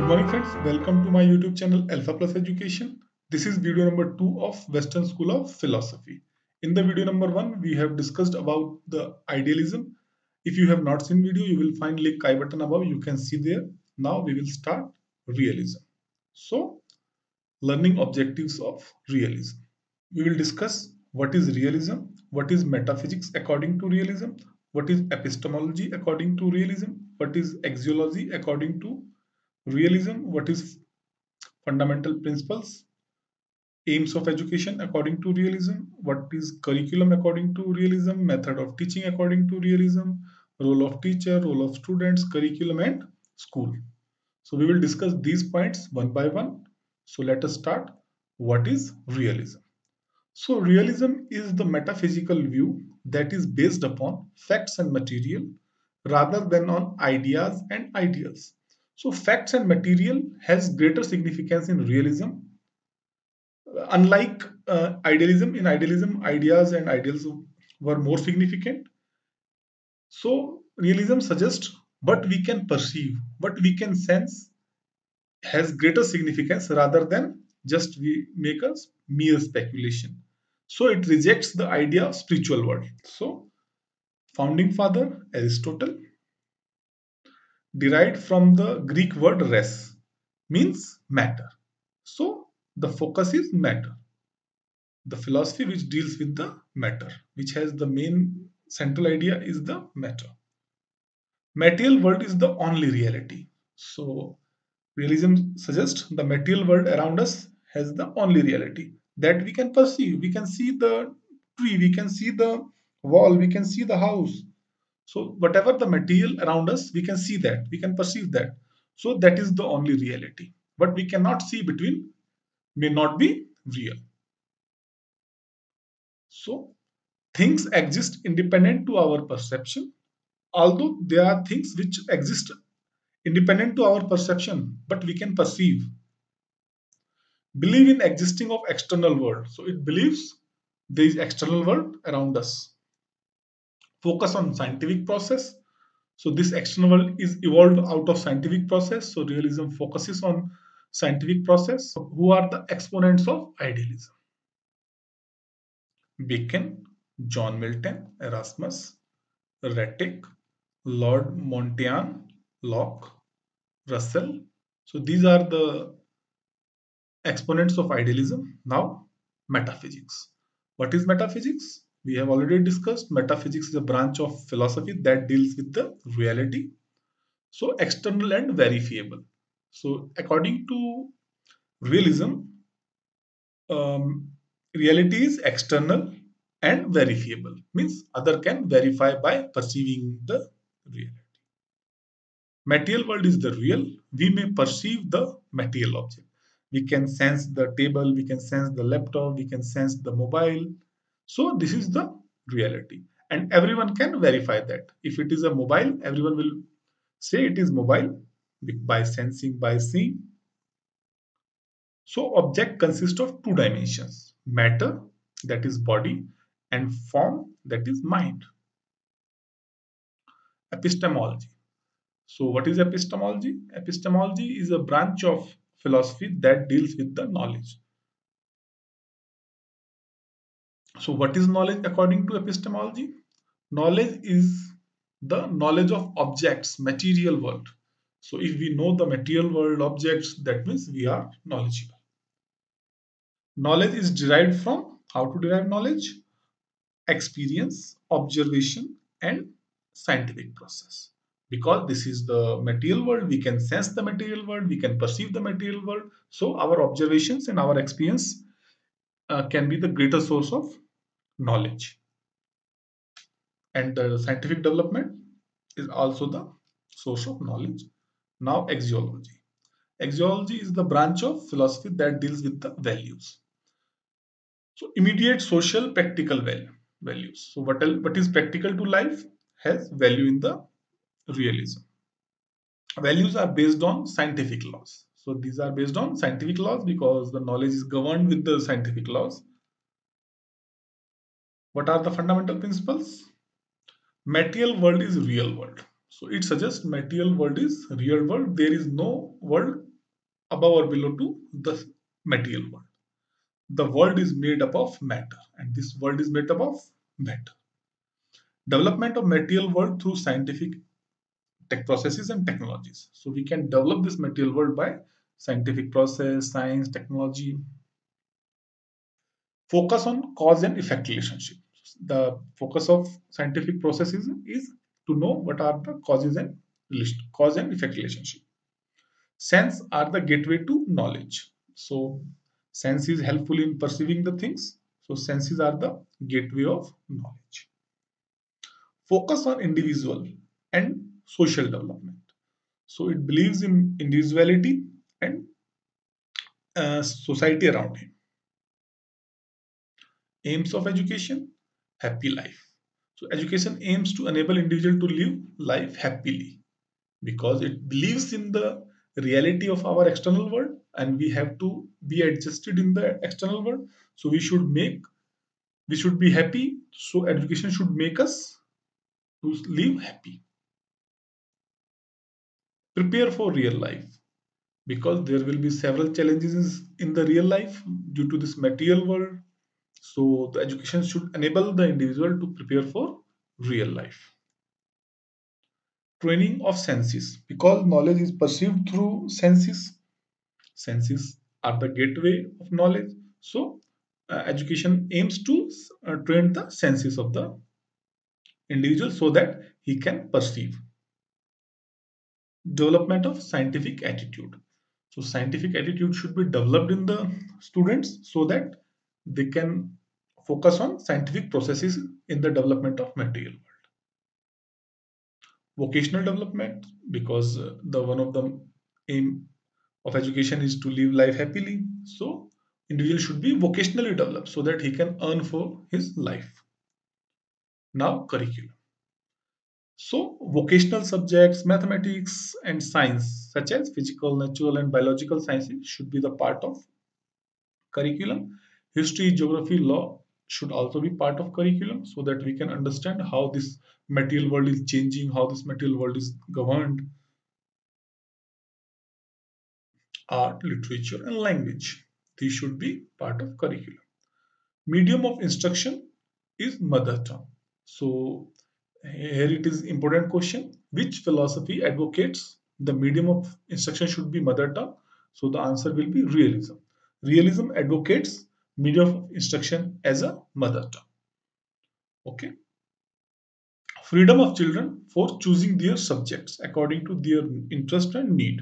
morning friends, welcome to my YouTube channel Alpha Plus Education. This is video number 2 of Western School of Philosophy. In the video number 1, we have discussed about the idealism. If you have not seen video, you will find link I button above. You can see there. Now we will start realism. So, learning objectives of realism. We will discuss what is realism, what is metaphysics according to realism, what is epistemology according to realism, what is axiology according to realism, what is fundamental principles, aims of education according to realism, what is curriculum according to realism, method of teaching according to realism, role of teacher, role of students, curriculum and school. So we will discuss these points one by one. So let us start. What is realism? So realism is the metaphysical view that is based upon facts and material rather than on ideas and ideals. So facts and material has greater significance in realism. Unlike in idealism, ideas and ideals were more significant. So realism suggests what we can perceive, what we can sense has greater significance rather than just we make a mere speculation. So it rejects the idea of spiritual world. So founding father Aristotle derived from the Greek word res, means matter. So the focus is matter. The philosophy which deals with the matter, which has the main central idea is the matter. Material world is the only reality. So realism suggests the material world around us has the only reality that we can perceive. We can see the tree, we can see the wall, we can see the house. So whatever the material around us, we can see that, we can perceive that. So that is the only reality. What we cannot see between may not be real. So things exist independent to our perception, although there are things which exist independent to our perception, but we can perceive. Believe in existing of external world. So it believes there is external world around us. Focus on scientific process. So this external world is evolved out of scientific process. So realism focuses on scientific process. Who are the exponents of idealism? Bacon, John Milton, Erasmus, Retick, Lord Montaigne, Locke, Russell. So these are the exponents of idealism. Now, metaphysics. What is metaphysics? We have already discussed. Metaphysics is a branch of philosophy that deals with the reality. So, external and verifiable. So, according to realism, um, reality is external and verifiable. Means other can verify by perceiving the reality. Material world is the real. We may perceive the material object. We can sense the table, we can sense the laptop, we can sense the mobile. So this is the reality. And everyone can verify that. If it is a mobile, everyone will say it is mobile by sensing, by seeing. So object consists of two dimensions: matter, that is body, and form, that is mind. Epistemology. So, what is epistemology? Epistemology is a branch of philosophy that deals with the knowledge. So, what is knowledge according to epistemology? Knowledge is the knowledge of objects, material world. So, if we know the material world objects, that means we are knowledgeable. Knowledge is derived from how to derive knowledge? Experience, observation, and scientific process. Because this is the material world, we can sense the material world, we can perceive the material world. So our observations and our experience can be the greater source of knowledge. And the scientific development is also the source of knowledge. Now, axiology. Axiology is the branch of philosophy that deals with the values. So immediate social practical values. So what is practical to life has value in the realism. Values are based on scientific laws. So these are based on scientific laws because the knowledge is governed with the scientific laws. What are the fundamental principles? Material world is real world. So it suggests material world is real world. There is no world above or below to the material world. The world is made up of matter, and this world is made up of matter. Development of material world through scientific tech processes and technologies. So we can develop this material world by scientific process, science, technology. Focus on cause and effect relationship. The focus of scientific processes is to know what are the causes and cause and effect relationship. Sense are the gateway to knowledge. So sense is helpful in perceiving the things. So senses are the gateway of knowledge. Focus on individual and social development. So it believes in individuality and society around him. Aims of education, happy life. So education aims to enable individual to live life happily because it believes in the reality of our external world and we have to be adjusted in the external world. So we should be happy. So education should make us to live happy. Prepare for real life because there will be several challenges in the real life due to this material world. So the education should enable the individual to prepare for real life. Training of senses because knowledge is perceived through senses. Senses are the gateway of knowledge. So education aims to train the senses of the individual so that he can perceive. Development of scientific attitude. So scientific attitude should be developed in the students so that they can focus on scientific processes in the development of material. Vocational development because the one of the aim of education is to live life happily. So individual should be vocationally developed so that he can earn for his life. Now curriculum. So vocational subjects, mathematics and science such as physical, natural and biological sciences should be the part of curriculum. History, geography, law should also be part of curriculum so that we can understand how this material world is changing, how this material world is governed. Art, literature, and language. These should be part of curriculum. Medium of instruction is mother tongue. So here it is important question. Which philosophy advocates the medium of instruction should be mother tongue? So the answer will be realism. Realism advocates medium of instruction as a mother tongue. Okay. Freedom of children for choosing their subjects according to their interest and need.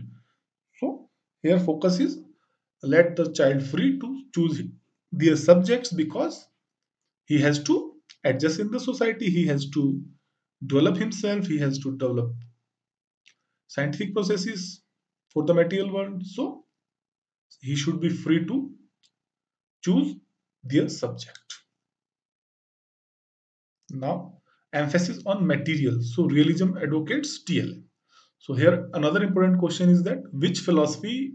So here focus is let the child free to choose their subjects because he has to adjust in the society, he has to develop himself, he has to develop scientific processes for the material world. So he should be free to choose their subject. Now, emphasis on material. So realism advocates TLM. So here another important question is that which philosophy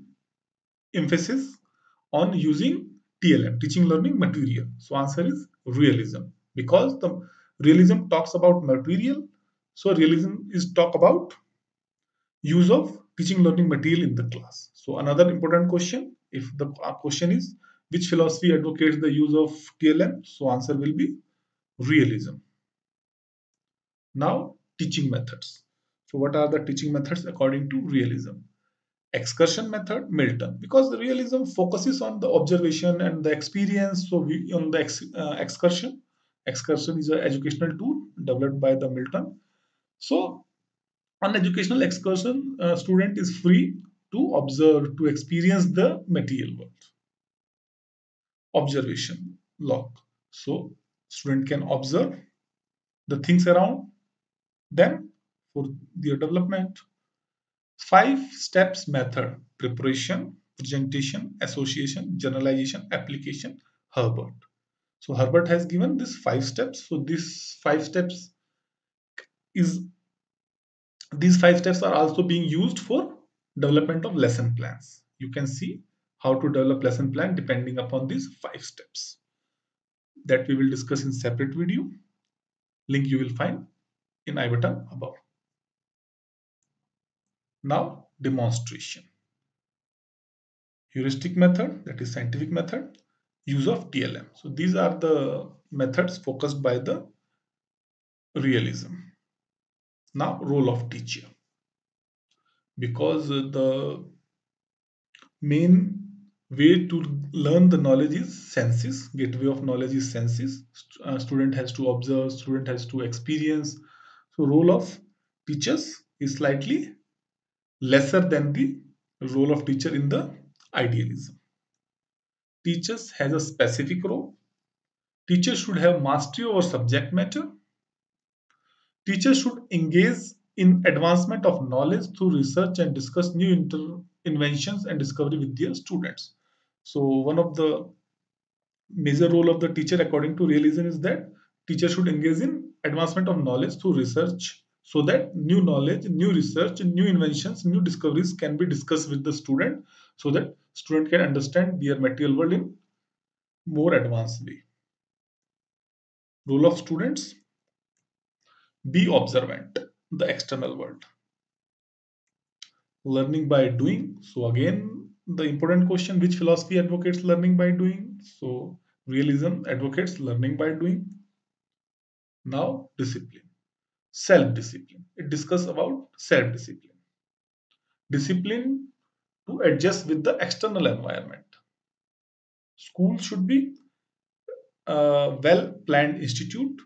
emphasis on using TLM, teaching learning material. So answer is realism because the realism talks about material. So realism is talk about use of teaching learning material in the class. So another important question, if the question is which philosophy advocates the use of TLM, so answer will be realism. Now teaching methods. So what are the teaching methods according to realism? Excursion method, Milton, because the realism focuses on the observation and the experience. So we on the excursion is an educational tool developed by the Milton. So on educational excursion, a student is free to observe, to experience the material world. Observation log. So student can observe the things around them for their development. 5 steps method: preparation, presentation, association, generalization, application. Herbert. So Herbert has given this 5 steps. So is these 5 steps are also being used for development of lesson plans. You can see how to develop lesson plan depending upon these 5 steps that we will discuss in separate video. Link you will find in I button above. Now demonstration. heuristic method, that is scientific method, use of TLM. So these are the methods focused by the realism. Now, role of teacher, because the main way to learn the knowledge is senses. Gateway of knowledge is senses. Student has to observe, student has to experience. So role of teachers is slightly lesser than the role of teacher in the idealism. Teachers has a specific role. Teachers should have mastery over subject matter. Teachers should engage in advancement of knowledge through research and discuss new inventions and discovery with their students. So one of the major role of the teacher according to realism is that teacher should engage in advancement of knowledge through research, so that new knowledge, new research, new inventions, new discoveries can be discussed with the student, so that student can understand their material world in more advanced way. Role of students: be observant the external world. Learning by doing. So again, the important question: which philosophy advocates learning by doing? So realism advocates learning by doing. Now, discipline, self-discipline. It discusses about self-discipline. Discipline to adjust with the external environment. School should be a well-planned institute.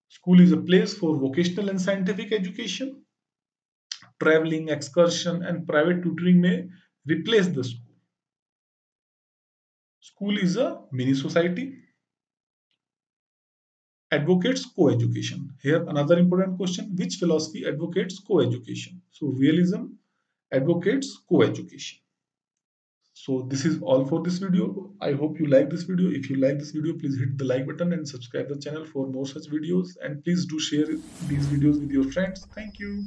School is a place for vocational and scientific education. Traveling, excursion, and private tutoring may replace the school. School is a mini society. Advocates co-education. Here another important question: which philosophy advocates co-education? So realism advocates co-education. So this is all for this video. I hope you like this video. If you like this video, please hit the like button and subscribe the channel for more such videos, and please do share these videos with your friends. Thank you.